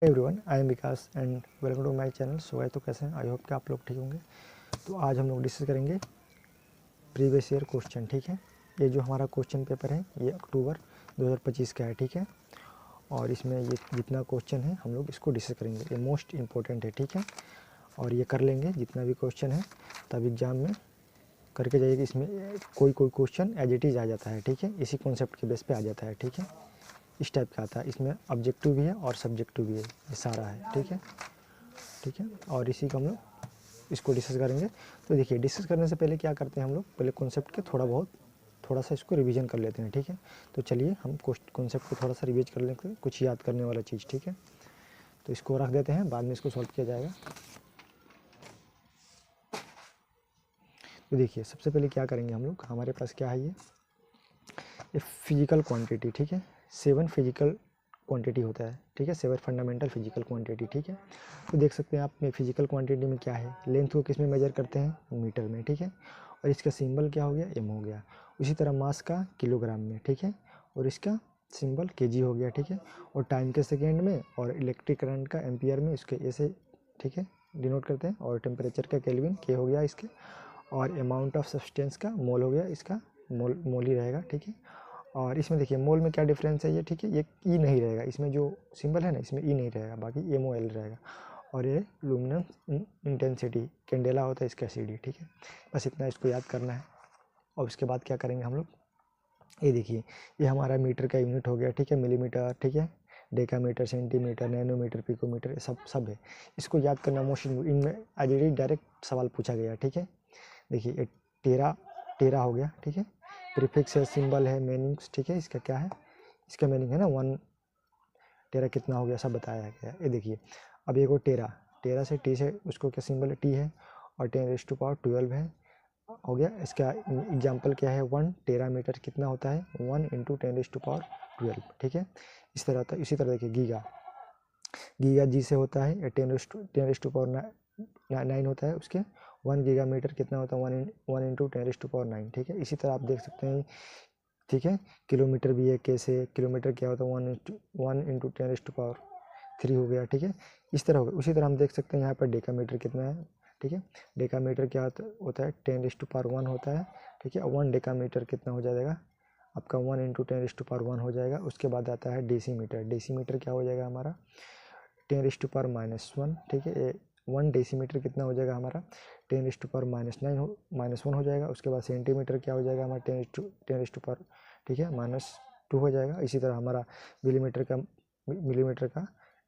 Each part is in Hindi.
Everyone, I am Vikas and welcome to my channel. So तो कैसे हैं? आई होप कि आप लोग ठीक होंगे। तो आज हम लोग डिस्कस करेंगे प्रीवियस ईयर क्वेश्चन। ठीक है, ये जो हमारा क्वेश्चन पेपर है ये अक्टूबर 2025 का है। ठीक है, और इसमें ये जितना क्वेश्चन है हम लोग इसको डिस्कस करेंगे। ये मोस्ट इम्पोर्टेंट है। ठीक है, और ये कर लेंगे जितना भी क्वेश्चन है, तब एग्ज़ाम में करके जाइएगा। इसमें कोई कोई क्वेश्चन एज इट इज़ आ जाता है। ठीक है, इसी कॉन्सेप्ट के बेस पे आ जाता है। ठीक है, इस टाइप का आता है। इसमें ऑब्जेक्टिव भी है और सब्जेक्टिव भी है, ये सारा है। ठीक है, ठीक है, और इसी को हम लोग इसको डिस्कस करेंगे। तो देखिए, डिस्कस करने से पहले क्या करते हैं हम लोग, पहले कॉन्सेप्ट के थोड़ा सा इसको रिवीजन कर लेते हैं। ठीक है, तो चलिए हम कॉन्सेप्ट को थोड़ा सा रिवीज कर लेते हैं, कुछ याद करने वाला चीज़। ठीक है, तो इसको रख देते हैं, बाद में इसको सॉल्व किया जाएगा। तो देखिए, सबसे पहले क्या करेंगे हम लोग, हमारे पास क्या है, ये फिजिकल क्वांटिटी। ठीक है, 7 फिजिकल क्वांटिटी होता है। ठीक है, 7 फंडामेंटल फिजिकल क्वांटिटी। ठीक है, तो देख सकते हैं आप में फिजिकल क्वांटिटी में क्या है, लेंथ को किस में मेजर करते हैं, मीटर में। ठीक है, और इसका सिंबल क्या हो गया, एम हो गया। उसी तरह मास का किलोग्राम में। ठीक है, और इसका सिंबल केजी हो गया। ठीक है, और टाइम के सेकेंड में, और इलेक्ट्रिक करंट का एम्पियर में इसके ऐसे, ठीक है, डिनोट करते हैं। और टेम्परेचर का केल्विन के हो गया इसके, और अमाउंट ऑफ सब्सटेंस का मोल हो गया, इसका मोल ही रहेगा। ठीक है, और इसमें देखिए मोल में क्या डिफरेंस है, ये ठीक है, ये ई नहीं रहेगा, इसमें जो सिंबल है ना इसमें ई नहीं रहेगा, बाकी एम ओ एल रहेगा। और ये लुमिनस इंटेंसिटी कैंडेला होता है इसका सी डी। ठीक है, बस इतना इसको याद करना है। और उसके बाद क्या करेंगे हम लोग, ये देखिए, ये हमारा मीटर का यूनिट हो गया। ठीक है, मिलीमीटर, ठीक है, डेकामीटर, सेंटीमीटर, नैनोमीटर, पिकोमीटर, ये सब है। इसको याद करना मोस्ट, इनमें आज डायरेक्ट सवाल पूछा गया। ठीक है, देखिए ये टेरा टेरा हो गया। ठीक है, प्रीफिक्स है, सिंबल है, मीनिंग्स। ठीक है, इसका क्या है, इसका मीनिंग है ना, 1 टेरा कितना हो गया, सब बताया गया। ये देखिए, अब ये को टेरा से टी से उसको क्या सिंबल टी है, और 10⁻12 है, हो गया। इसका एग्जाम्पल क्या है, 1 टेरा मीटर कितना होता है, 1 × 10⁻12। ठीक है, इस तरह होता है। इसी तरह देखिए, गीगा जी से होता है 10⁻9 होता है, उसके 1 गीगा मीटर कितना होता है, 1 × 10⁻9। ठीक है, इसी तरह आप देख सकते हैं। ठीक है, किलोमीटर भी है, कैसे किलोमीटर क्या होता है, 1 × 10⁻3 हो गया। ठीक है, इस तरह होगा। उसी तरह हम देख सकते हैं यहाँ पर डेकामीटर कितना है। ठीक है, डेकामीटर क्या होता है, 10⁻1 होता है। ठीक है, 1 डेकामीटर कितना हो जाएगा आपका, 1 × 10⁻1 हो जाएगा। उसके बाद आता है डेसीमीटर। डेसीमीटर क्या हो जाएगा हमारा, 10⁻−1। ठीक है, 1 डेसीमीटर कितना हो जाएगा हमारा, 10⁻−9 -1 हो जाएगा। उसके बाद सेंटीमीटर क्या हो जाएगा हमारा, 10 ठीक है, -2 हो जाएगा। इसी तरह हमारा मिलीमीटर का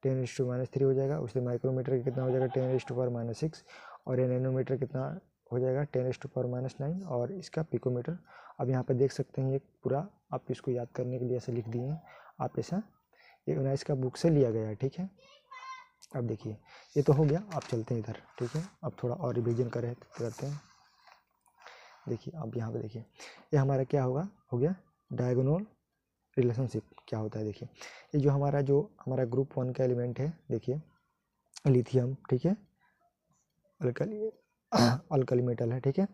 10⁻³ हो जाएगा। उससे माइक्रोमीटर का कितना हो जाएगा, 10⁻6। और ये नैनोमीटर कितना हो जाएगा, 10⁻9। और इसका पिकोमीटर, अब यहाँ पे देख सकते हैं, ये पूरा आप इसको याद करने के लिए ऐसे लिख दिए हैं आप, ऐसा ये 19 का बुक से लिया गया है। ठीक है, अब देखिए, ये तो हो गया। आप चलते हैं इधर। ठीक है, अब थोड़ा और रिवीजन करते हैं। देखिए, अब यहाँ पे देखिए, ये हमारा क्या होगा, हो गया डायगोनल रिलेशनशिप क्या होता है। देखिए, ये जो हमारा ग्रुप 1 का एलिमेंट है, देखिए लिथियम। ठीक है, अल्कली अल्कली मेटल है। ठीक है,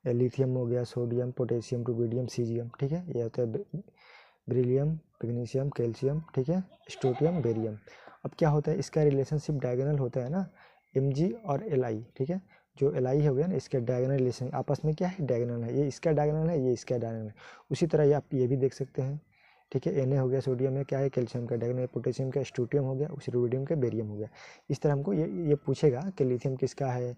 ये लिथियम हो गया, सोडियम, पोटेशियम, रुबिडियम, सीजियम। ठीक है, ये होता है बेरिलियम, मैग्नीशियम, कैल्शियम। ठीक है, स्ट्रोटियम, बेरियम। अब क्या होता है, इसका रिलेशनशिप डायगोनल होता है ना, Mg और Li। ठीक है, जो Li है गया ना, इसका डायगोनल रिलेशन आपस में क्या है, डायगोनल है। ये इसका डायगोनल है, ये इसका डायगोनल है। उसी तरह ये आप ये भी देख सकते हैं। ठीक है, Na हो गया, सोडियम में क्या है, कैल्शियम का डायगोनल, पोटेशियम का स्ट्रोटियम हो गया, उसी रुबिडियम का बेरियम हो गया। इस तरह हमको ये पूछेगा कि लिथियम किसका है,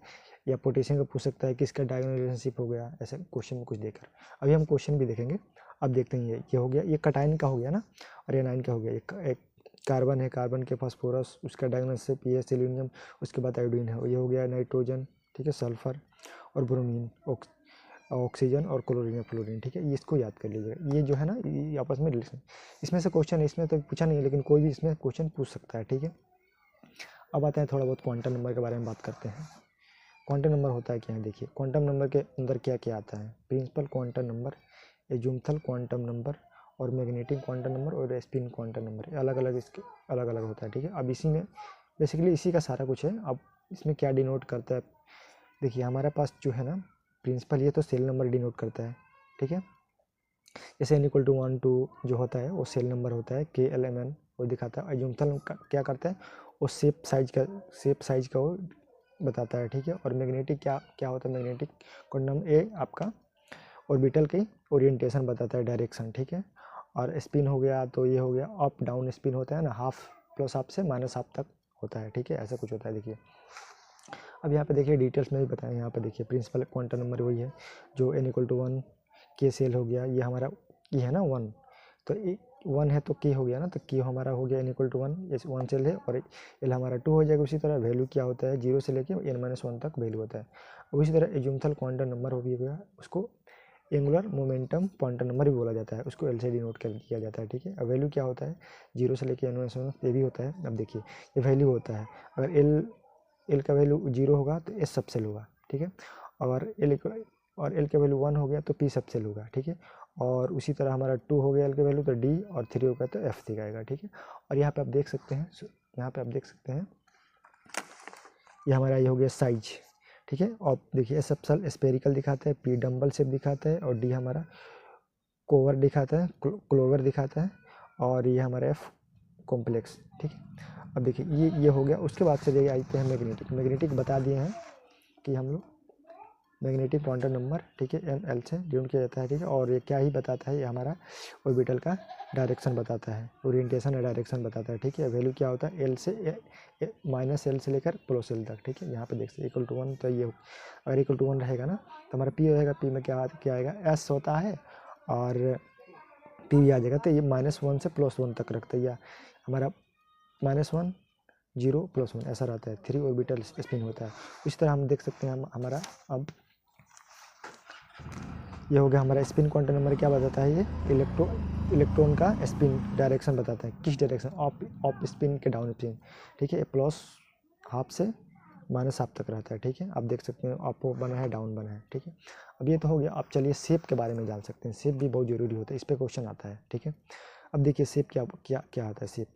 या पोटेशियम का पूछ सकता है किसका डायगोनल रिलेशनशिप हो गया, ऐसे क्वेश्चन में कुछ देकर। अभी हम क्वेश्चन भी देखेंगे। अब देखते हैं, ये हो गया, ये कटाइन का हो गया ना, और ये नाइन का हो गया। एक कार्बन है, कार्बन के फास्फोरस, उसका डायगोनल से पी सेलेनियम, उसके बाद आयोडीन है। ये हो गया नाइट्रोजन, ठीक है, सल्फर और ब्रोमीन, ऑक्सीजन और क्लोरीन या फ्लोरीन। ठीक है, ये इसको याद कर लीजिएगा। ये जो है ना, ये आपस में रिलेशन, इसमें से क्वेश्चन, इसमें तो पूछा नहीं है, लेकिन कोई भी इसमें क्वेश्चन पूछ सकता है। ठीक है, अब आते हैं थोड़ा बहुत क्वांटम नंबर के बारे में बात करते हैं। क्वांटम नंबर होता है क्या है, देखिए क्वांटम नंबर के अंदर क्या क्या आता है, principal quantum number, azimuthal quantum number, और मैग्नेटिक क्वांटम नंबर, और स्पिन क्वांटम नंबर। अलग अलग इसके अलग अलग होता है। ठीक है, अब इसी में बेसिकली इसी का सारा कुछ है। अब इसमें क्या डिनोट करता है, देखिए हमारे पास जो है ना प्रिंसिपल, ये तो सेल नंबर डिनोट करता है। ठीक है, जैसे n इक्वल टू 1 2 जो होता है वो सेल नंबर होता है, KLMN वो दिखाता है। अजूमथल क्या करता है, वो शेप साइज का वो बताता है, ठीक है। और मैग्नेटिक क्या होता है, मैग्नेटिक क्वांटम ए आपका ऑर्बिटल की ओरिएंटेशन बताता है, डायरेक्शन, ठीक है। और स्पिन हो गया तो ये हो गया अप डाउन स्पिन होता है ना, हाफ प्लस हाफ से माइनस हाफ तक होता है, ठीक है, ऐसा कुछ होता है। देखिए अब यहाँ पे देखिए डिटेल्स में भी बताएं, यहाँ पे देखिए प्रिंसिपल क्वांटम नंबर वही है जो n इक्वल टू 1 के सेल हो गया, ये हमारा ये है ना 1, तो 1 है तो के हो गया ना, तो के हमारा हो गया n इक्वल टू 1, ये 1 सेल है, और एल हमारा 2 हो जाएगा। उसी तरह वैल्यू क्या होता है, 0 से लेके n-1 तक वैल्यू होता है। उसी तरह एजुमथल क्वांटम नंबर हो गया, उसको एंगुलर मोमेंटम क्वांटम नंबर भी बोला जाता है, उसको एल से डिनोट कर किया जाता है, ठीक है। अब वैल्यू क्या होता है, 0 से लेके n-1 ये भी होता है। अब देखिए ये वैल्यू होता है, अगर एल का वैल्यू 0 होगा तो एस सब सेल होगा, ठीक है। और एल का वैल्यू 1 हो गया तो पी सब सेल होगा, ठीक है। और उसी तरह हमारा 2 हो गया एल का वैल्यू तो डी, और 3 हो गया तो एफ दिखाएगा, ठीक है। और यहाँ पे आप देख सकते हैं, ये हमारा ये हो गया साइज, ठीक है। और देखिए एस सब स्पेरिकल दिखाता है, पी डम्बल शेप दिखाता है, और डी हमारा कोवर दिखाता है, क्लोवर दिखाता है, और ये हमारा एफ कॉम्प्लेक्स, ठीक है। अब देखिए ये हो गया। उसके बाद से आते हैं मैग्नेटिक बता दिए हैं कि हम लोग मैग्नेटिक क्वांटम नंबर, ठीक है, एम एल से डिनोट किया जाता है, ठीक है। और ये क्या ही बताता है, ये हमारा ऑर्बिटल का डायरेक्शन बताता है, ओरिएंटेशन या डायरेक्शन बताता है, ठीक है। वैल्यू क्या होता है, एल से माइनस एल से लेकर प्लस एल तक, ठीक है। यहाँ पे देख सकते इक्वल टू 1, तो ये अगर इक्वल टू 1 रहेगा ना तो हमारा पी रहेगा, पी में क्या आएगा, एस होता है, और पी आ जाएगा, तो ये -1 से +1 तक रखता है, या हमारा -1 0 +1 ऐसा रहता है, 3 ऑर्बिटल स्पिन होता है। इस तरह हम देख सकते हैं हमारा अब ये हो गया हमारा स्पिन क्वांटम नंबर। क्या बताता है, ये इलेक्ट्रॉन का स्पिन डायरेक्शन बताता है, किस डायरेक्शन, अप स्पिन के डाउन स्पिन, ठीक है। ये प्लस हाफ से माइनस हाफ तक रहता है, ठीक है। आप देख सकते हैं अप बना है, डाउन बना है, ठीक है। अब ये तो हो गया। अब चलिए शेप के बारे में जान सकते हैं, शेप भी बहुत ज़रूरी होता है, इस पर क्वेश्चन आता है, ठीक है। अब देखिए शेप क्या आता है,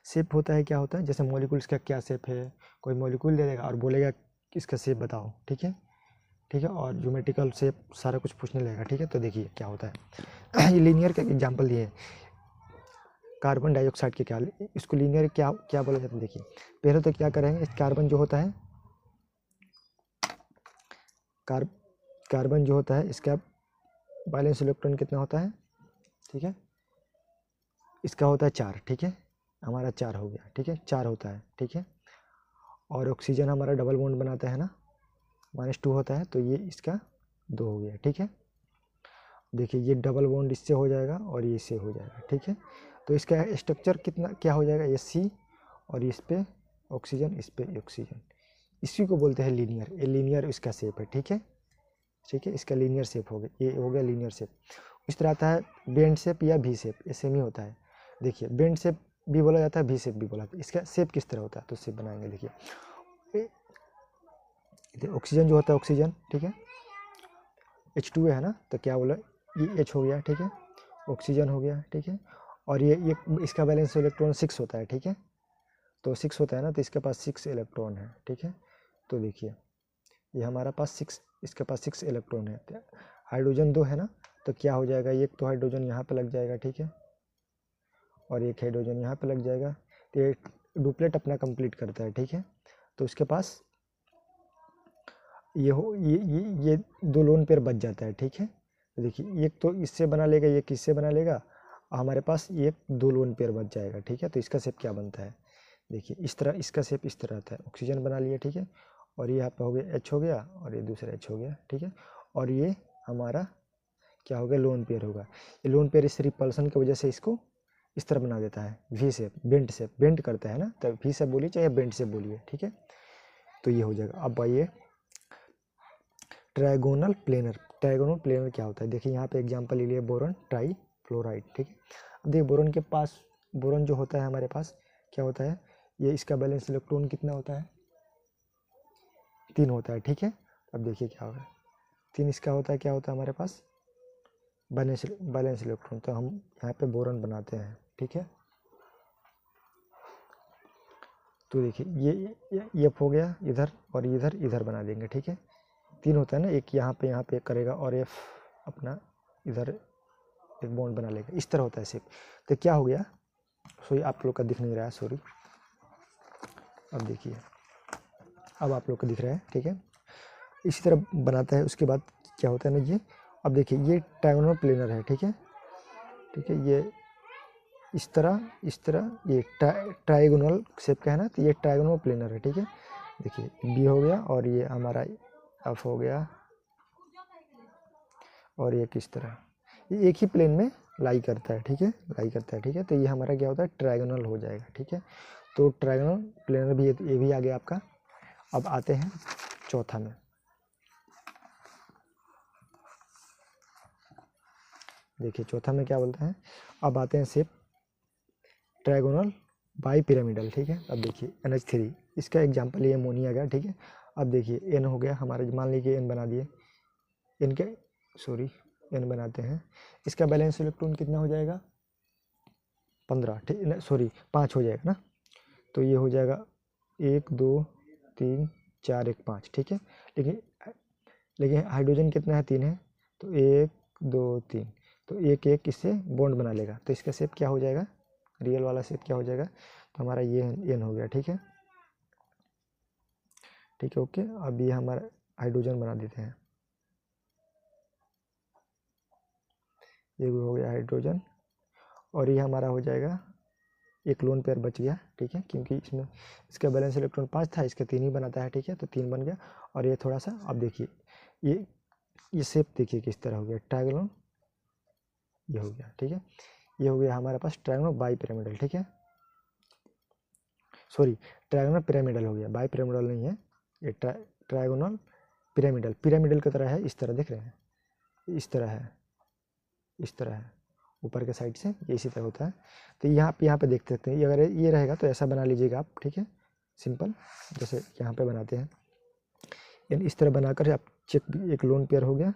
शेप होता है, क्या होता है, जैसे मॉलिक्यूल्स का क्या शेप है, कोई मॉलिक्यूल दे देगा और बोलेगा इसका शेप बताओ, ठीक है, और ज्योमेट्रिकल शेप सारा कुछ पूछने लगेगा, ठीक है। तो देखिए क्या होता है ये लीनियर का एग्जांपल दिए, कार्बन डाइऑक्साइड के क्या, इसको लीनियर क्या बोला जाता है। देखिए पहले तो क्या करेंगे, कार्बन जो होता है, कार्बन जो होता है इसका वैलेंस इलेक्ट्रॉन कितना होता है, ठीक है, इसका होता है 4, ठीक है, हमारा 4 हो गया, ठीक है, 4 होता है, ठीक है। और ऑक्सीजन हमारा डबल बॉन्ड बनाता है ना, -2 होता है, तो ये इसका 2 हो गया, ठीक है। देखिए ये डबल बॉन्ड इससे हो जाएगा और ये इससे हो जाएगा, ठीक है। तो इसका स्ट्रक्चर क्या हो जाएगा, ये C, और इस पे ऑक्सीजन, इस पे ऑक्सीजन, इसी को बोलते हैं लीनियर। ये लीनियर इसका शेप है, ठीक है, इसका लीनियर शेप हो गया, ये हो गया लीनियर शेप। इस तरह आता है बेंड शेप या भी शेप, ये सेम ही होता है। देखिए बेंड शेप भी बोला जाता है, भी शेप भी बोला जाता है। इसका शेप किस तरह होता है, तो शेप बनाएंगे। देखिए ऑक्सीजन जो होता है, ऑक्सीजन, ठीक है, H2 है ना, तो क्या बोला, ये H हो गया, ठीक है, ऑक्सीजन हो गया, ठीक है। और ये इसका बैलेंस इलेक्ट्रॉन 6 होता है, ठीक है, तो 6 होता है ना, तो इसके पास 6 इलेक्ट्रॉन है, ठीक है। तो देखिए ये हमारा पास 6, इसके पास 6 इलेक्ट्रॉन है, हाइड्रोजन 2 है ना, तो क्या हो जाएगा, एक तो हाइड्रोजन यहाँ पे लग जाएगा, ठीक है, और एक हाइड्रोजन यहाँ पे लग जाएगा, तो ये डुप्लेट अपना कंप्लीट करता है, ठीक है। तो उसके पास ये 2 लोन पेयर बच जाता है, ठीक है। तो देखिए एक तो इससे बना लेगा, ये किससे बना लेगा, हमारे पास ये 2 लोन पेयर बच जाएगा, ठीक है। तो इसका शेप क्या बनता है, देखिए इस तरह इसका शेप इस तरह आता है, ऑक्सीजन बना लिया, ठीक है, और ये यहाँ पे हो गया H हो गया, और ये दूसरा H हो गया, ठीक है। और ये हमारा क्या हो गया, लोन पेयर होगा। ये लोन पेयर इस रिपल्सन की वजह से इसको इस तरह बना देता है, V शेप, बेंट करता है ना, तो V शेप बोलिए चाहे बेंट शेप बोलिए, ठीक है। तो ये हो जाएगा। अब आइए ट्राइगोनल प्लेनर क्या होता है, देखिए यहाँ पे एग्जांपल ले लिए बोरॉन ट्राईफ्लोराइड, ठीक है। अब देखिए बोरॉन जो होता है हमारे पास क्या होता है, ये इसका बैलेंस इलेक्ट्रॉन कितना होता है, 3 होता है, ठीक है। अब देखिए क्या होगा, 3 इसका होता है, क्या होता है हमारे पास बैलेंस इलेक्ट्रॉन, तो हम यहाँ पे बोरॉन बनाते हैं, ठीक है। तो देखिए ये हो गया इधर, और इधर बना देंगे, ठीक है। 3 होता है ना, एक यहाँ पे करेगा, और F अपना इधर एक बॉन्ड बना लेगा, इस तरह होता है शेप। तो क्या हो गया, सॉरी आप लोग का दिख नहीं रहा है, सॉरी, अब देखिए, अब आप लोग को दिख रहा है, ठीक है। इसी तरह बनाता है। उसके बाद क्या होता है ना, ये अब देखिए ये ट्रायंगुलर प्लेनर है, ठीक है, ठीक है, ये इस तरह ये ट्रायंगुलर शेप का है ना, तो ये ट्रायंगुलर प्लेनर है, ठीक है। देखिए बी हो गया और ये हमारा एफ हो गया और ये किस तरह, ये एक ही प्लेन में लाई करता है, ठीक है, लाई करता है, ठीक है। तो ये हमारा क्या होता है, ट्रायंगुलर हो जाएगा, ठीक है। तो ट्रायंगुलर प्लेनर भी, ये भी आ गया आपका। अब आते हैं चौथा में। देखिए चौथा में क्या बोलते हैं, अब आते हैं शेप ट्रायंगुलर बाई पिरामिडल, ठीक है। अब देखिए NH3, इसका एग्जांपल ये मोनी आ गया, ठीक है। अब देखिए एन हो गया हमारा, मान लीजिए एन बना दिए, इनके सॉरी एन बनाते हैं, इसका बैलेंस इलेक्ट्रॉन कितना हो जाएगा, 15, ठीक, सॉरी 5 हो जाएगा ना। तो ये हो जाएगा 1 2 3 4 1 5, ठीक है। लेकिन हाइड्रोजन कितना है, 3 है, तो 1 2 3, तो एक एक इससे बॉन्ड बना लेगा, तो इसका शेप क्या हो जाएगा, रियल वाला शेप क्या हो जाएगा, तो हमारा ये एन हो गया, ठीक है, ठीक है, ओके। अब ये हमारा हाइड्रोजन बना देते हैं, ये हो गया हाइड्रोजन, और ये हमारा हो जाएगा, एक लोन पेयर बच गया, ठीक है, क्योंकि इसमें इसका बैलेंस इलेक्ट्रॉन 5 था, इसका 3 ही बनाता है, ठीक है, तो 3 बन गया। और ये थोड़ा सा, अब देखिए ये शेप देखिए किस तरह हो गया, ट्रायंगुलर, ये हो गया, ठीक है। ये हो गया हमारे पास ट्रायंगुलर बाई पिरामिडल, ठीक है, सॉरी ट्रायंगुलर पिरामिडल हो गया, बाई पिरामिडल नहीं है ये, ट्रायंगुलर पिरामिडल, पिरामिडल की तरह है, इस तरह देख रहे हैं, इस तरह है, इस तरह है, ऊपर के साइड से ये इसी तरह होता है। तो यहाँ पे देख सकते हैं, ये अगर ये रहेगा तो ऐसा बना लीजिएगा आप, ठीक है, सिंपल, जैसे यहाँ पे बनाते हैं, यानी इस तरह बनाकर आप चेक, एक लोन पेयर हो गया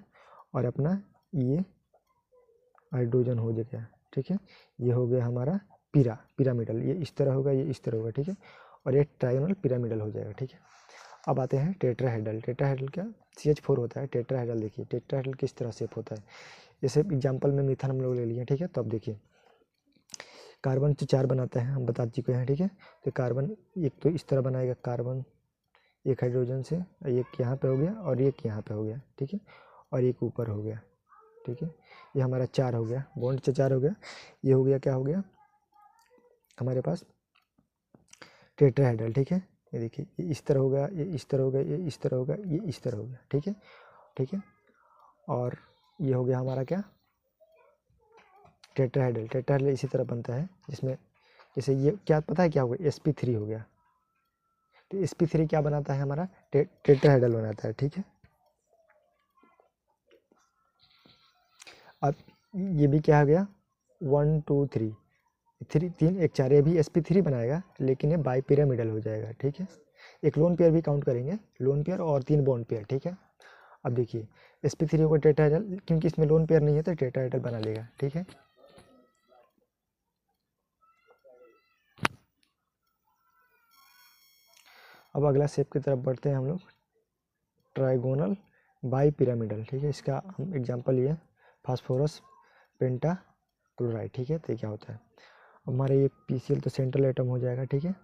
और अपना ये हाइड्रोजन हो गया, ठीक है। ये हो गया हमारा पिरामिडल, ये इस तरह होगा, ये इस तरह होगा, ठीक है, और ये ट्रायंगुलर पिरामिडल हो जाएगा, ठीक है। अब आते हैं टेट्राहेड्रल। टेट्राहेड्रल क्या, CH4 होता है, टेट्राहेड्रल देखिए टेट्राहेड्रल किस तरह शेप होता है, जैसे एग्जाम्पल में मिथान हम लोग ले लिए, ठीक है। तो अब देखिए कार्बन से 4 बनाता है, हम बता चुके हैं, ठीक है। तो कार्बन एक तो इस तरह बनाएगा, कार्बन एक हाइड्रोजन से, एक यहाँ पे हो गया और एक यहाँ पे हो गया, ठीक है, और एक ऊपर हो गया, ठीक है। ये हमारा 4 हो गया, बॉन्ड से 4 हो गया। ये हो गया, क्या हो गया हमारे पास, टेट्राहेड्रल, ठीक है। ये देखिए ये इस तरह होगा, ये इस तरह होगा, ये इस तरह होगा, ये इस तरह हो गया, ठीक है, ठीक है। और ये हो गया हमारा क्या, टेट्राहेड्रल। टेट्राहेड्रल इसी तरह बनता है, जिसमें जैसे ये क्या पता है क्या हो गया, sp3 हो गया। तो sp3 क्या बनाता है हमारा, टेट्राहेड्रल बनाता है, ठीक है। अब ये भी क्या हो गया, 1 2 3 3 1 4, ये भी sp3 बनाएगा, लेकिन ये बाई पिरामिडल हो जाएगा, ठीक है। एक लोन पेयर भी काउंट करेंगे, लोन पेयर और 3 बॉन्ड पेयर, ठीक है। अब देखिए sp3 होगा टेट्राहेड्रल, क्योंकि इसमें लोन पेयर नहीं है तो टेट्राहेड्रल बना लेगा, ठीक है। अब अगला शेप की तरफ बढ़ते हैं हम लोग, ट्राइगोनल बाई पिरामिडल, ठीक है। इसका हम एग्जांपल ये फास्फोरस पेंटा क्लोराइड, ठीक है। तो क्या होता है, हमारे ये PCl तो सेंट्रल एटम हो जाएगा, ठीक है।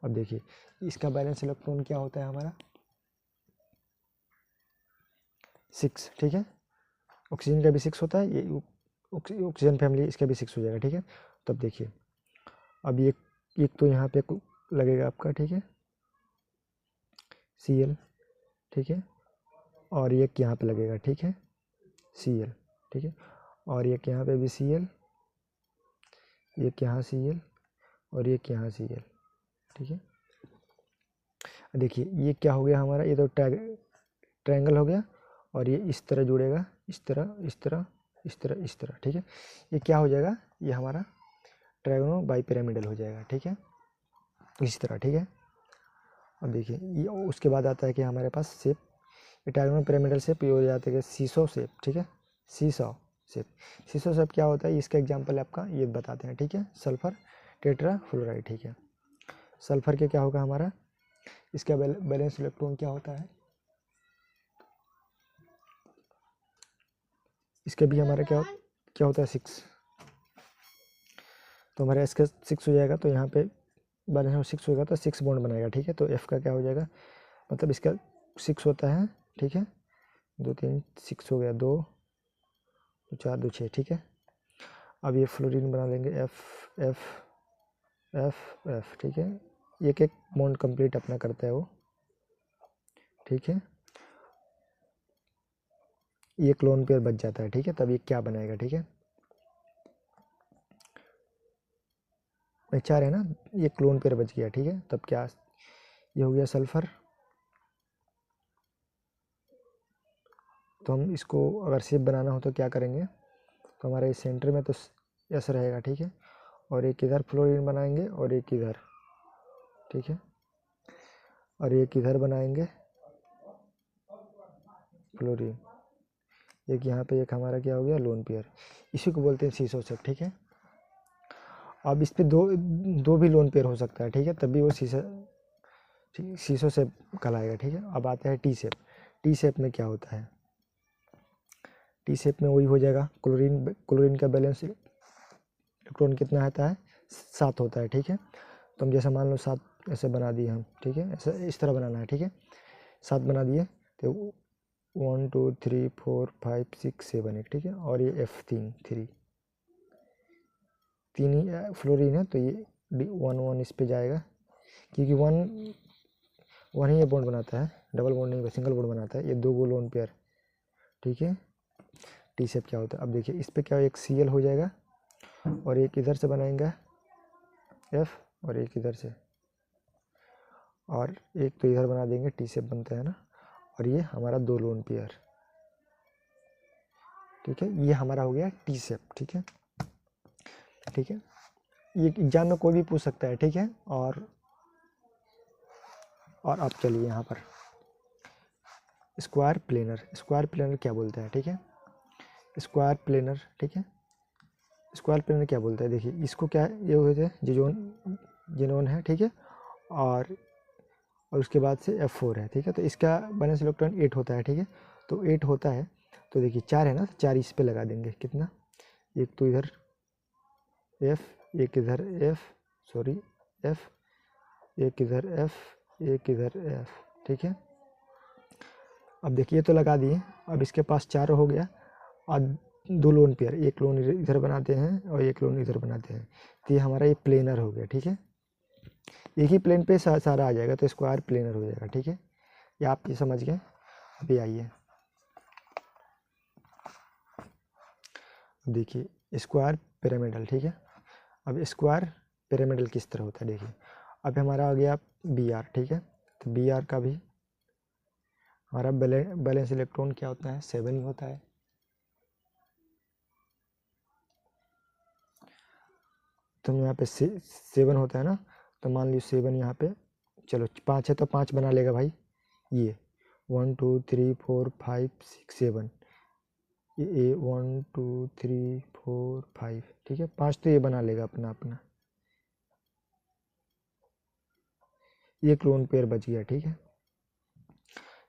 अब देखिए इसका बैलेंस इलेक्ट्रॉन क्या होता है हमारा, 6, ठीक है। ऑक्सीजन का भी 6 होता है, ये ऑक्सीजन फैमिली, इसका भी 6 हो जाएगा, ठीक है। तब देखिए अब ये एक तो यहाँ पे लगेगा आपका, ठीक है, Cl, ठीक है, और एक यहाँ पे लगेगा, ठीक है, Cl, ठीक है, और एक यहाँ पे भी Cl, एक यहाँ Cl और एक यहाँ Cl, ठीक है। देखिए ये क्या हो गया हमारा, ये तो ट्रायंगल हो गया, और ये इस तरह जुड़ेगा, इस तरह इस तरह इस तरह इस तरह, ठीक है। ये क्या हो जाएगा, ये हमारा ट्रायंगल बाई पिरामिडल हो जाएगा, ठीक है, इस तरह, ठीक है। अब देखिए ये उसके बाद आता है कि हमारे पास शेप, ये ट्रायंगल पिरामिडल शेप, ये हो जाता है सीसो शेप, ठीक है, सीसो शेप। सीसो शेप क्या होता है, इसका एग्जांपल है आपका, ये बताते हैं, ठीक है, सल्फर टेट्राफ्लोराइड, ठीक है। सल्फर के क्या होगा हमारा, इसका बैलेंस इलेक्ट्रॉन क्या होता है, इसका भी हमारा क्या क्या होता है 6, तो हमारा इसका 6 हो जाएगा, तो यहाँ पे बैलेंस में 6 होगा तो 6 बॉन्ड बनाएगा, ठीक है। तो एफ का क्या हो जाएगा, मतलब इसका 6 होता है, ठीक है। 2 3 6 हो गया, 2 4 2 6, ठीक है। अब ये फ्लोरीन बना लेंगे, एफ एफ एफ एफ, ठीक है। एक एक बॉन्ड कंप्लीट अपना करता है वो, ठीक है। ये क्लोन पेयर बच जाता है, ठीक है। तब ये क्या बनाएगा, ठीक है, चार है ना, ये क्लोन पेयर बच गया, ठीक है। तब क्या, ये हो गया सल्फर। तो हम इसको अगर शेप बनाना हो तो क्या करेंगे, तो हमारे सेंटर में तो एस रहेगा, ठीक है। और एक इधर फ्लोरीन बनाएंगे और एक इधर, ठीक है। और एक इधर बनाएंगे फ्लोरीन, एक यहाँ पे, एक हमारा क्या हो गया लोन पेयर। इसी को बोलते हैं सीसो शेप, ठीक है। अब इस पे दो भी लोन पेयर हो सकता है, ठीक है, तब भी वो सीसो शेप कहलाएगा, ठीक है। अब आता है टी शेप। टी शेप में क्या होता है, टी शेप में वही हो जाएगा, क्लोरीन का बैलेंस इलेक्ट्रॉन कितना आता है, 7 होता है, ठीक है। तो हम जैसा मान लो 7 ऐसे बना दिए हम, ठीक है, ऐसे इस तरह बनाना है, ठीक है। 7 बना दिए, तो 1 2 3 4 5 6 7 8, ठीक है। और ये F तीन ही फ्लोरीन है, तो ये 1 1 इस पे जाएगा, क्योंकि 1 ही ये बॉन्ड बनाता है, डबल बॉन्ड नहीं, सिंगल बॉन्ड बनाता है। ये 2 लोन पेयर, ठीक है। टी शेप क्या होता है, अब देखिए इस पे क्या, एक Cl हो जाएगा और एक इधर से बनाएंगे F और एक इधर से, और एक तो इधर बना देंगे, टी शेप बनता है ना। और ये हमारा 2 लोन पेयर, ठीक है। ये हमारा हो गया टी शेप, ठीक है, ठीक है। ये एग्जाम में कोई भी पूछ सकता है, ठीक है। और अब चलिए यहाँ पर स्क्वायर प्लेनर क्या बोलता है, ठीक है। स्क्वायर प्लेनर, ठीक है, स्क्वायर प्लेनर क्या बोलता है, देखिए इसको क्या है, ये हुए थे जेनोन है, ठीक है। और उसके बाद से F4 है, ठीक है। तो इसका बैलेंस इलेक्ट्रॉन 8 होता है, ठीक है। तो 8 होता है, तो देखिए 4 है ना, तो 4 इस पे लगा देंगे, कितना, एक तो इधर F, एक इधर F, सॉरी F, एक इधर F, एक इधर F, ठीक है। अब देखिए तो लगा दिए, अब इसके पास 4 हो गया। और 2 लोन पेयर, एक लोन इधर बनाते हैं और एक लोन इधर बनाते हैं, तो ये हमारा ये प्लेनर हो गया, ठीक है। एक ही प्लेन पे सारा आ जाएगा, तो स्क्वायर प्लेनर हो जाएगा, ठीक है। ये आप ये समझ गए। अभी आइए देखिए स्क्वायर पिरामिडल, ठीक है। अब स्क्वायर पिरामिडल किस तरह होता है, देखिए अब हमारा आ गया Br, ठीक है। तो Br का भी हमारा बैलेंस इलेक्ट्रॉन क्या होता है, 7 ही होता है। तो यहाँ पे 7 होता है ना, तो मान लीजिए 7 यहाँ पे, चलो 5 है तो 5 बना लेगा भाई, ये 1 2 3 4 5 6 7, ये 1 2 3 4 5, ठीक है। 5 तो ये बना लेगा अपना अपना, ये क्लोन पेयर बच गया, ठीक है।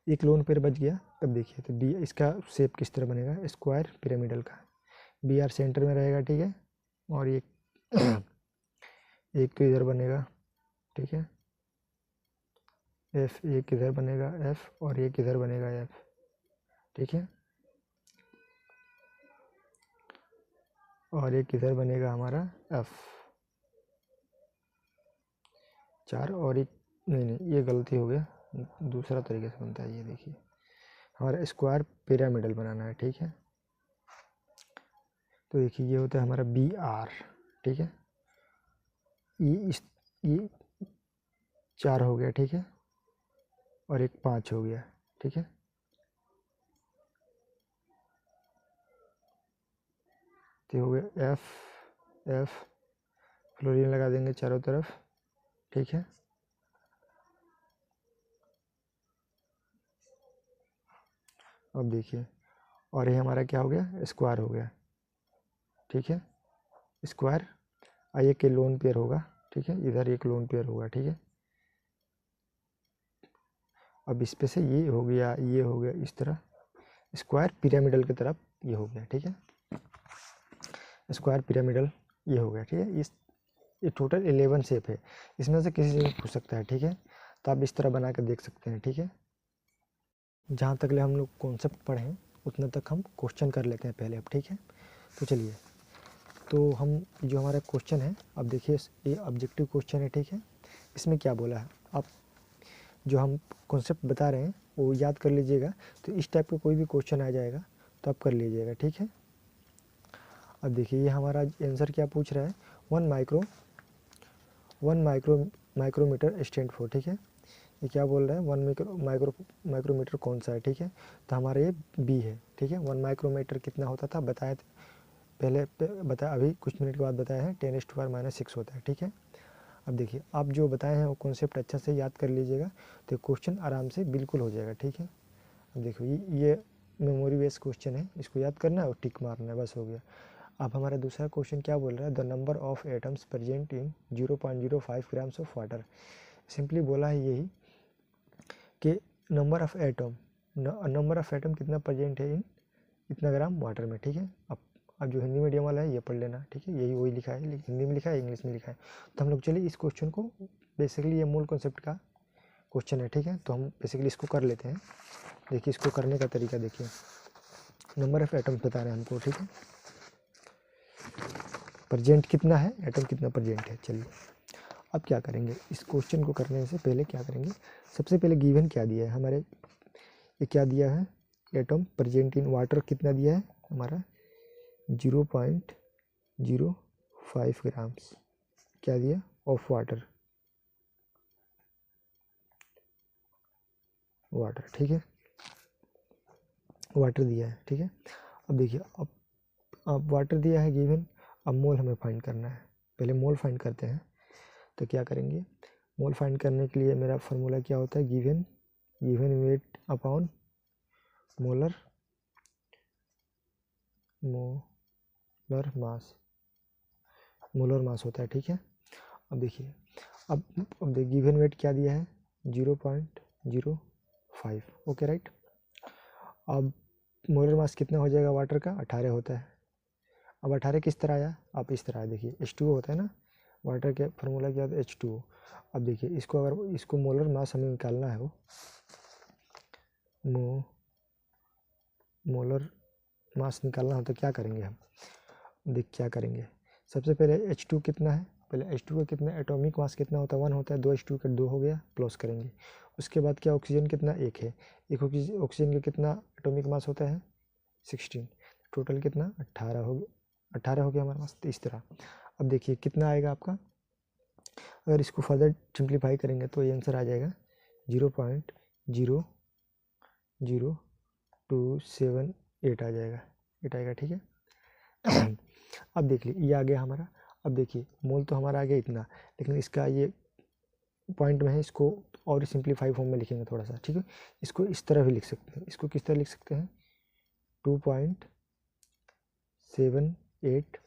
एक लोन पेयर बच गया। तब देखिए तो बी, इसका शेप किस तरह बनेगा, स्क्वायर पिरामिडल का। Br सेंटर में रहेगा, ठीक है। और एक एक तो इधर बनेगा, ठीक है, F, एक इधर बनेगा F और एक इधर बनेगा F, ठीक है। और एक इधर बनेगा हमारा F, 4, और एक नहीं ये गलती हो गया, दूसरा तरीके से बनता है। ये देखिए हमारा स्क्वायर पिरामिडल बनाना है, ठीक है। तो देखिए ये होता है हमारा Br, ठीक है। ये 4 हो गया, ठीक है। और एक 5 हो गया, ठीक है। तो हो गया F, फ्लोरीन लगा देंगे चारों तरफ, ठीक है। अब देखिए, और ये हमारा क्या हो गया, स्क्वायर हो गया, ठीक है। स्क्वायर आइए के लोन पेयर होगा, ठीक है, इधर एक लोन पेयर होगा, ठीक है। अब इस पे से ये हो गया, ये हो गया, इस तरह स्क्वायर पिरामिडल की तरफ ये हो गया, ठीक है। स्क्वायर पिरामिडल ये हो गया, ठीक है। ये टोटल 11 शेप है, इसमें से किसी से भी पूछ सकता है, ठीक है। तो आप इस तरह बना कर देख सकते हैं, ठीक है। जहाँ तक ले हम लोग कॉन्सेप्ट पढ़ें उतना तक हम क्वेश्चन कर लेते हैं पहले अब, ठीक है। तो चलिए, तो हम जो हमारा क्वेश्चन है, अब देखिए ये ऑब्जेक्टिव क्वेश्चन है, ठीक है। इसमें क्या बोला है, आप जो हम कॉन्सेप्ट बता रहे हैं वो याद कर लीजिएगा। तो इस टाइप का कोई भी क्वेश्चन आ जाएगा तो आप कर लीजिएगा, ठीक है। अब देखिए ये हमारा आंसर क्या पूछ रहा है, 1 माइक्रोमीटर स्टैंड फॉर, ठीक है। ये क्या बोल रहा है, 1 माइक्रोमीटर कौन सा है, ठीक है। तो हमारा ये बी है, ठीक है। 1 माइक्रोमीटर कितना होता था बताया, पहले बताया, अभी कुछ मिनट के बाद बताया है 10⁻⁻6 होता है, ठीक है। अब देखिए आप जो बताए हैं वो कॉन्सेप्ट अच्छा से याद कर लीजिएगा तो क्वेश्चन आराम से बिल्कुल हो जाएगा, ठीक है। अब देखो ये मेमोरी बेस्ड क्वेश्चन है, इसको याद करना है और टिक मारना है, बस हो गया। अब हमारा दूसरा क्वेश्चन क्या बोल रहा है, the number of atoms present in 0.05 grams of water. Simply बोला है यही कि नंबर ऑफ एटम कितना प्रेजेंट है इन इतना ग्राम वाटर में, ठीक है। अब जो हिंदी मीडियम वाला है ये पढ़ लेना, ठीक है। यही वही लिखा है, लेकिन हिंदी में लिखा है, इंग्लिश में लिखा है। तो हम लोग चलिए इस क्वेश्चन को, बेसिकली ये मूल कॉन्सेप्ट का क्वेश्चन है, ठीक है। तो हम बेसिकली इसको कर लेते हैं। देखिए इसको करने का तरीका देखिए, नंबर ऑफ एटम्स बता रहे हैं हमको, ठीक है। प्रेजेंट कितना है, एटम कितना प्रेजेंट है। चलिए अब क्या करेंगे, इस क्वेश्चन को करने से पहले क्या करेंगे, सबसे पहले गिवन क्या दिया है हमारे, ये क्या दिया है, एटम प्रेजेंट इन वाटर कितना दिया है हमारा 0.05 ग्राम्स, क्या दिया, ऑफ वाटर, ठीक है। वाटर दिया है, ठीक है। अब देखिए अब वाटर दिया है गिवन, अब मोल हमें फाइंड करना है। पहले मोल फाइंड करते हैं। तो क्या करेंगे, मोल फाइंड करने के लिए मेरा फार्मूला क्या होता है, given weight upon molar mass होता है, ठीक है। अब देखिए अब गिवन वेट क्या दिया है 0.05, ओके राइट। अब मोलर मास कितना हो जाएगा वाटर का, 18 होता है। अब 18 किस तरह आया, आप इस तरह देखिए, H2O होता है ना, वाटर के फार्मूला क्या होता है H2O। अब देखिए इसको, अगर इसको मोलर मास हमें निकालना है, वो मोलर मास निकालना हो तो क्या करेंगे हम, देख क्या करेंगे, सबसे पहले H2 कितना है, पहले H2 का कितना एटॉमिक मास कितना होता है 1 होता है, 2 H2 का 2 हो गया, प्लस करेंगे। उसके बाद क्या, ऑक्सीजन कितना 1 है, एक ऑक्सीजन का कितना एटॉमिक मास होता है 16, टोटल कितना 18 हो गया, 18 हो गया हमारे पास। तो इस तरह अब देखिए कितना आएगा आपका, अगर इसको फर्दर सिंप्लीफाई करेंगे तो ये आंसर आ जाएगा 0.00278 आ जाएगा, 8 आएगा, ठीक है। अब देख लीजिए ये आ गया हमारा। अब देखिए मोल तो हमारा आ गया इतना, लेकिन इसका ये पॉइंट में है, इसको और सिंप्लीफाई फॉर्म में लिखेंगे थोड़ा सा, ठीक है। इसको इस तरह भी लिख सकते हैं, इसको किस तरह लिख सकते हैं, 2.78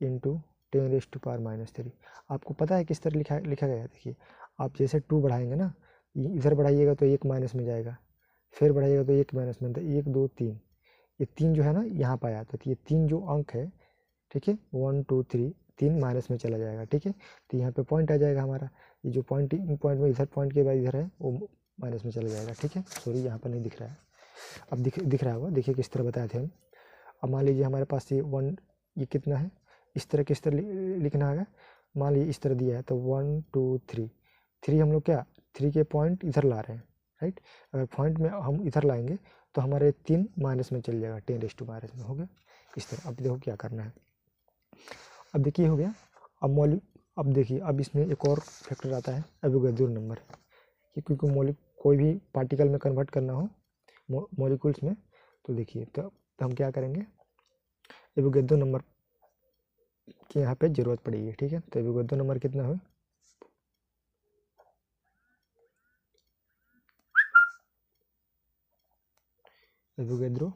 इंटू 10⁻³ आपको पता है किस तरह लिखा गया है, देखिए आप जैसे 2 बढ़ाएंगे ना, इधर बढ़ाइएगा तो 1 माइनस में जाएगा, फिर बढ़ाइएगा तो 1 माइनस में, तो 1 2 3, ये 3 जो है ना यहाँ पर आया, तो ये 3 जो अंक है, ठीक है, 1 2 3, 3 माइनस में चला जाएगा, ठीक है। तो यहाँ पे पॉइंट आ जाएगा हमारा, ये जो पॉइंट में इधर पॉइंट के बाद इधर है वो माइनस में चला जाएगा, ठीक है। सॉरी यहाँ पर नहीं दिख रहा है, अब दिख रहा होगा, देखिए किस तरह बताए थे हम। अब मान लीजिए हमारे पास ये 1, ये कितना है, इस तरह किस तरह लिखना है, मान लीजिए इस तरह दिया है तो 1 2 3 हम लोग क्या 3 के पॉइंट इधर ला रहे हैं, राइट। अगर पॉइंट में हम इधर लाएंगे तो हमारे 3 माइनस में चल जाएगा, 10⁻⁻ में हो गया इस तरह। अब देखो क्या करना है, अब देखिए हो गया। अब देखिए अब इसमें एक और फैक्टर आता है एवोगैड्रो नंबर, क्योंकि कोई भी पार्टिकल में कन्वर्ट करना हो मॉलिक्यूल्स में, तो देखिए तो हम क्या करेंगे, एवोगैड्रो नंबर की यहाँ पे जरूरत पड़ेगी, ठीक है। तो एवोगैड्रो नंबर कितना है, एवोगैड्रो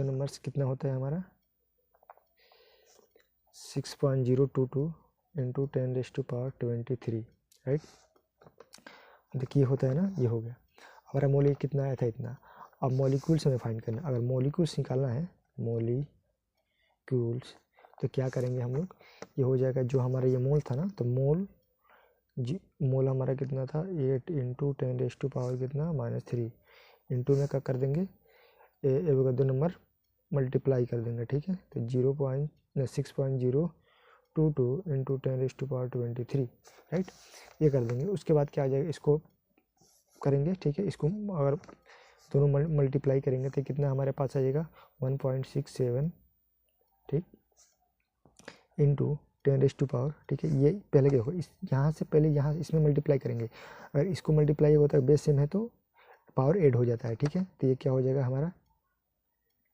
नंबर्स कितना होता है हमारा 6.022 इंटू 10⁻23, राइट। देखिए होता है ना, ये हो गया हमारा। मोल कितना आया था इतना। अब मॉलिक्यूल्स हमें फाइंड करना, अगर मॉलिक्यूल्स निकालना है मोलिक्यूल्स। तो क्या करेंगे हम लोग, ये हो जाएगा जो हमारा ये मोल था ना, तो मोल हमारा कितना था 8 इंटू 10⁻⁻ कितना -3 इंटू में क्या कर देंगे एवोगाद्रो नंबर मल्टीप्लाई कर देंगे, ठीक है। तो 6.022 इंटू 10⁻23 राइट, ये कर देंगे। उसके बाद क्या आ जाएगा, इसको करेंगे, ठीक है। इसको अगर दोनों मल्टीप्लाई करेंगे तो कितना हमारे पास आ जाएगा 1.67, ठीक, इंटू 10⁻, ठीक है। ये पहले क्या होगा, इस यहाँ से पहले यहाँ इसमें मल्टीप्लाई करेंगे, अगर इसको मल्टीप्लाई होता है बेस सेम है तो पावर ऐड हो जाता है, ठीक है। तो ये क्या हो जाएगा हमारा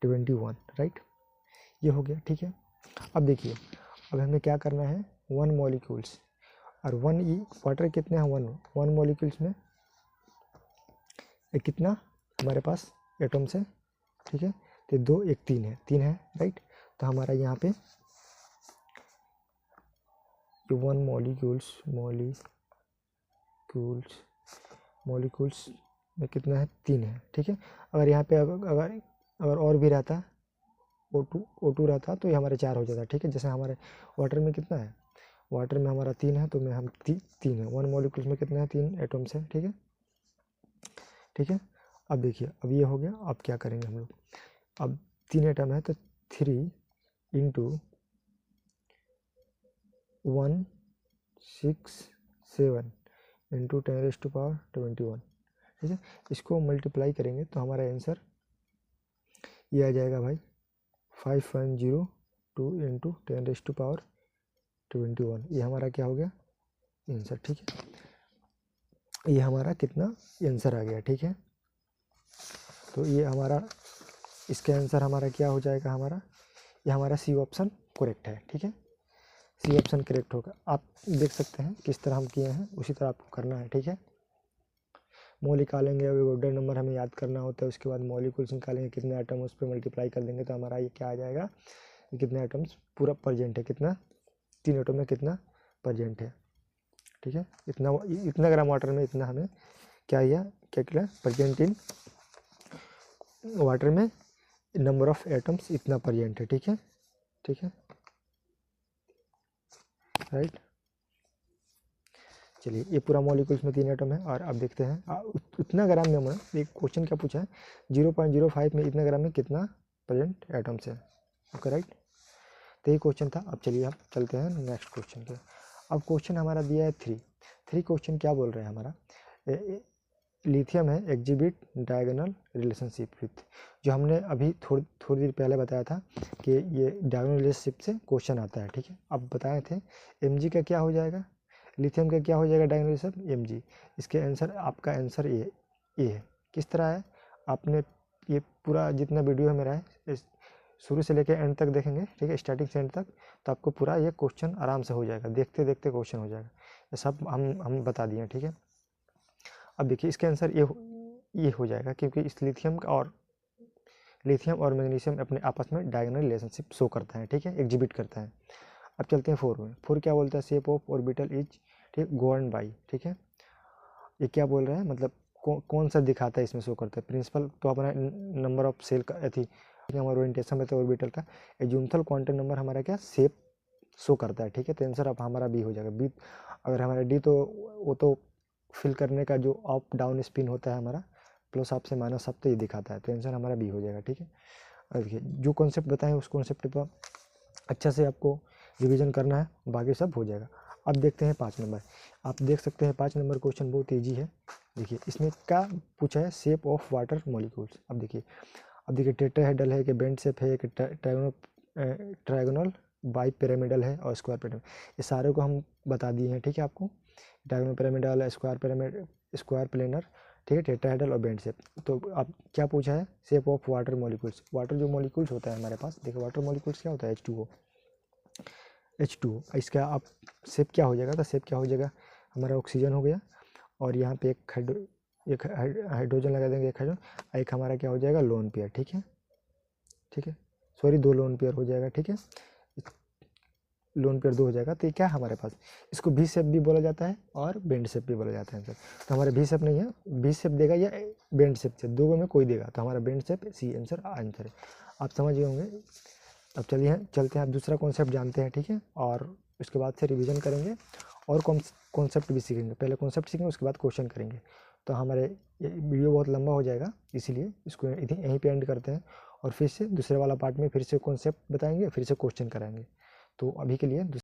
21 राइट, ये हो गया, ठीक है। अब देखिए, अब हमें क्या करना है, 1 मॉलिक्यूल्स और 1 वाटर कितने हैं 1 मॉलिक्यूल्स में कितना हमारे पास एटम्स है, ठीक है। तो 2 1 3 है राइट। तो हमारा यहाँ पे 1 मॉलिक्यूल्स में कितना है 3 है, ठीक है। अगर यहाँ पे अगर और भी रहता O2 रहता तो ये हमारे 4 हो जाता, ठीक है। जैसे हमारे वाटर में कितना है, वाटर में हमारा 3 है, तो में हम 3 है, 1 मॉलिक्यूल्स में कितना है 3 एटम्स है, ठीक है, ठीक है। अब देखिए, अब ये हो गया। अब क्या करेंगे हम लोग, अब 3 एटम है तो 3 इंटू 167 इंटू 10⁻21, ठीक है। इसको मल्टीप्लाई करेंगे तो हमारा आंसर ये आ जाएगा भाई 5.02 इंटू 10⁻21। ये हमारा क्या हो गया आंसर, ठीक है। ये हमारा कितना आंसर आ गया, ठीक है। तो ये हमारा, इसका आंसर हमारा क्या हो जाएगा, ये हमारा सी ऑप्शन करेक्ट है, ठीक है। सी ऑप्शन करेक्ट होगा। आप देख सकते हैं किस तरह हम किए हैं, उसी तरह आपको करना है, ठीक है। मोल निकालेंगे, ऑर्डर नंबर हमें याद करना होता है, उसके बाद मॉलिक्यूल्स निकालेंगे, कितने आइटम उस पर मल्टीप्लाई कर देंगे तो हमारा ये क्या आ जाएगा, कितने आइटम्स पूरा प्रेजेंट है, कितना 3 आइटम में कितना प्रेजेंट है, ठीक है। इतना ग्राम वाटर में इतना हमें क्या किया प्रेजेंट इन वाटर में नंबर ऑफ एटम्स इतना प्रेजेंट है, ठीक है, ठीक है राइट। चलिए, ये पूरा मॉलिक्यूल्स में 3 एटम है। और अब देखते हैं उतना ग्राम में हमने एक क्वेश्चन क्या पूछा है, 0.05 में इतना ग्राम में कितना प्रेजेंट एटम्स है, ओके राइट। तो ये क्वेश्चन था। अब चलिए हम चलते हैं नेक्स्ट क्वेश्चन के। अब क्वेश्चन हमारा दिया है 3 क्वेश्चन क्या बोल रहे हैं हमारा, लिथियम है एग्जिबिट डायगोनल रिलेशनशिप विथ, जो हमने अभी थोड़ी देर पहले बताया था कि ये डायगोनल रिलेशनशिप से क्वेश्चन आता है, ठीक है। अब बताए थे Mg का क्या हो जाएगा, लिथियम का क्या हो जाएगा डायगोनल रिलेशनशिप Mg। इसके आंसर, आपका आंसर ये है। किस तरह है, आपने ये पूरा जितना वीडियो है मेरा है शुरू से लेकर एंड तक देखेंगे, ठीक है, स्टार्टिंग से एंड तक, तो आपको पूरा ये क्वेश्चन आराम से हो जाएगा, देखते देखते क्वेश्चन हो जाएगा। ये सब हम बता दिए, ठीक है। अब देखिए, इसका आंसर ये हो जाएगा, क्योंकि इस लिथियम और मैग्नीशियम अपने आपस में डायगोनल रिलेशनशिप शो करता है, ठीक है, एग्जिबिट करता है। अब चलते हैं 4 में। 4 क्या बोलता है, शेप ऑफ ऑर्बिटल इज, ठीक, गवर्न बाई, ठीक है। ये क्या बोल रहा है, मतलब कौन सा दिखाता है, इसमें शो करता है प्रिंसिपल, तो हमारा नंबर ऑफ सेल का थी हमारा ओरिएंटेशन में, तो ऑर्बिटल का एज्यूमथल क्वांटम नंबर हमारा क्या शेप शो करता है, ठीक है। तो आंसर अब हमारा बी हो जाएगा। बी, अगर हमारा डी तो वो तो फिल करने का जो अप डाउन स्पिन होता है हमारा, प्लस अप से माइनस अप, तो ये दिखाता है, तो आंसर हमारा बी हो जाएगा, ठीक है। और देखिए, जो कॉन्सेप्ट बताएं उस कॉन्सेप्ट पर अच्छा से आपको रिवीजन करना है, बाकी सब हो जाएगा। अब देखते हैं 5 नंबर। आप देख सकते हैं 5 नंबर क्वेश्चन बहुत ईजी है। देखिए, इसमें क्या पूछा है, शेप ऑफ वाटर मॉलिक्यूल्स। अब देखिए टेट्राहेड्रल है कि बेंड शेप है कि ट्रायगोनल बाई पिरामिडल है और स्क्वायर पिरामिड, ये सारे को हम बता दिए हैं, ठीक है। आपको डायगोनल पिरामिडल, स्क्वायर प्लेनर, ठीक है, टेट्राहेड्रल और बेंड शेप। तो अब क्या पूछा है, shape of water molecules. Water जो मॉलिक्यूल्स होता है हमारे पास, देखो वाटर मॉलिक्यूल्स क्या होता है, H2O। इसका आप शेप क्या हो जाएगा, तो शेप क्या हो जाएगा हमारा, ऑक्सीजन हो गया, और यहाँ पे एक हाइड्रोजन लगा देंगे, एक हमारा क्या हो जाएगा लोन पेयर, ठीक है, सॉरी 2 लोन पेयर हो जाएगा, ठीक है। लोन पेयर 2 हो जाएगा। तो ये क्या है हमारे पास, इसको भी शेप भी बोला जाता है और बेंड शेप भी बोला जाता है आंसर। तो हमारा भी शेप नहीं है, भी शेप देगा या बेंड शेप से, दोनों में कोई देगा, तो हमारा बेंड शेप सी आंसर है। आप समझ गए होंगे। अब चलिए चलते हैं, आप दूसरा कॉन्सेप्ट जानते हैं, ठीक है, और उसके बाद से रिवीजन करेंगे और कॉन्सेप्ट भी सीखेंगे। पहले कॉन्सेप्ट सीखेंगे, उसके बाद क्वेश्चन करेंगे। तो हमारे ये वीडियो बहुत लंबा हो जाएगा, इसीलिए इसको यहीं पे एंड करते हैं, और फिर से दूसरे वाला पार्ट में फिर से कॉन्सेप्ट बताएंगे, फिर से क्वेश्चन कराएंगे। तो अभी के लिए